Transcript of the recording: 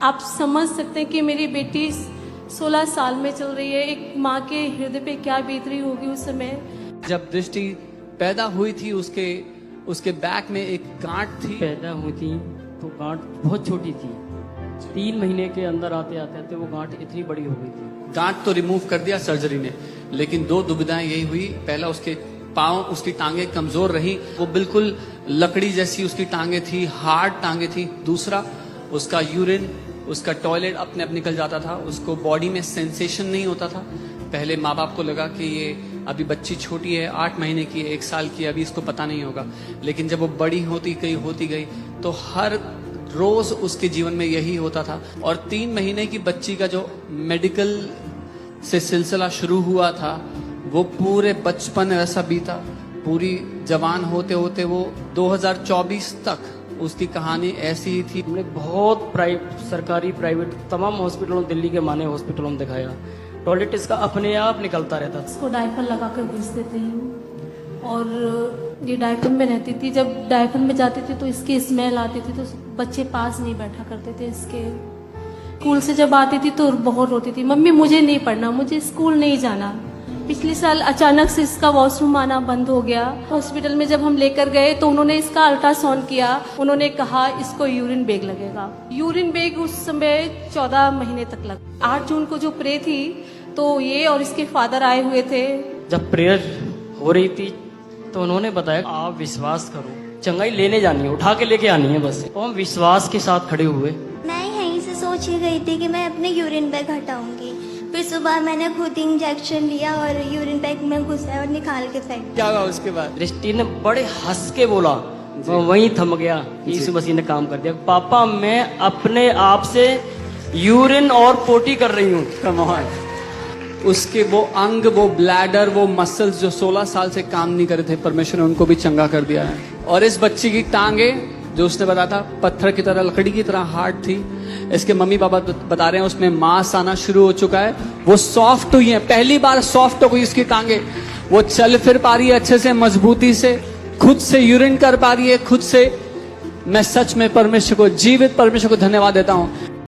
आप समझ सकते हैं कि मेरी बेटी 16 साल में चल रही है। एक माँ के हृदय पे क्या बीत रही होगी उस समय। जब दृष्टि पैदा हुई थी उसके बैक में एक गांठ थी। पैदा हुई थी तो गांठ बहुत छोटी थी। 3 महीने के अंदर आते आते वो गांठ इतनी बड़ी हो गई थी। गांठ तो रिमूव कर दिया सर्जरी ने, लेकिन 2 दुविधाएं यही हुई। पहला, उसके पाँव, उसकी टांगे कमजोर रही, वो बिल्कुल लकड़ी जैसी उसकी टांगे थी, हार्ड टांगे थी। दूसरा, उसका यूरिन, उसका टॉयलेट अपने आप निकल जाता था, उसको बॉडी में सेंसेशन नहीं होता था। पहले माँ बाप को लगा कि ये अभी बच्ची छोटी है, 8 महीने की है, 1 साल की है, अभी इसको पता नहीं होगा। लेकिन जब वो बड़ी होती गई तो हर रोज उसके जीवन में यही होता था। और 3 महीने की बच्ची का जो मेडिकल से सिलसिला शुरू हुआ था, वो पूरे बचपन ऐसा बीता, पूरी जवान होते होते वो 2024 तक उसकी कहानी ऐसी ही थी। हमने बहुत सरकारी प्राइवेट तमाम हॉस्पिटलों, दिल्ली के माने हॉस्पिटलों में दिखाया। टॉयलेट इसका अपने आप निकलता रहता था। इसको डायपर लगा कर भेज देते हैं और ये डायपर में रहती थी। जब डायपर में जाती थी तो इसकी स्मेल आती थी, तो बच्चे पास नहीं बैठा करते थे इसके। स्कूल से जब आती थी तो बहुत रोती थी, मम्मी मुझे नहीं पढ़ना, मुझे स्कूल नहीं जाना। पिछले साल अचानक से इसका वॉशरूम आना बंद हो गया। हॉस्पिटल में जब हम लेकर गए तो उन्होंने इसका अल्ट्रासाउंड किया। उन्होंने कहा इसको यूरिन बैग लगेगा। यूरिन बैग उस समय 14 महीने तक लगा। 8 जून को जो प्रे थी तो ये और इसके फादर आए हुए थे। जब प्रेयर हो रही थी तो उन्होंने बताया आप विश्वास करो, चंगाई लेने जानी है, उठा के लेके आनी है बस। तो हम विश्वास के साथ खड़े हुए। मैं यहीं से सोच ही गई थी कि मैं अपने यूरिन बैग हटाऊंगी। फिर सुबह मैंने खुद इंजेक्शन लिया और यूरिन बैग में घुसा और निकाल के फेंक। क्या हुआ उसके बाद? दृष्टि ने बड़े हंस के बोला, वो वहीं थम गया। यीशु मसीह ने काम कर दिया। पापा मैं अपने आप से यूरिन और पोटी कर रही हूँ। Come on. उसके वो अंग, वो ब्लैडर, वो मसल्स जो 16 साल से काम नहीं कर रहे थे, परमेश्वर ने उनको भी चंगा कर दिया है। और इस बच्ची की टांगे, जो उसने बताया था, पत्थर की तरह, लकड़ी की तरह हार्ड थी। इसके मम्मी पापा बता रहे हैं उसमें मांस आना शुरू हो चुका है, वो सॉफ्ट हुई है। पहली बार सॉफ्ट हो गई इसकी टांगे। वो चल फिर पा रही है अच्छे से, मजबूती से, खुद से यूरिन कर पा रही है, खुद से। मैं सच में परमेश्वर को, जीवित परमेश्वर को धन्यवाद देता हूँ।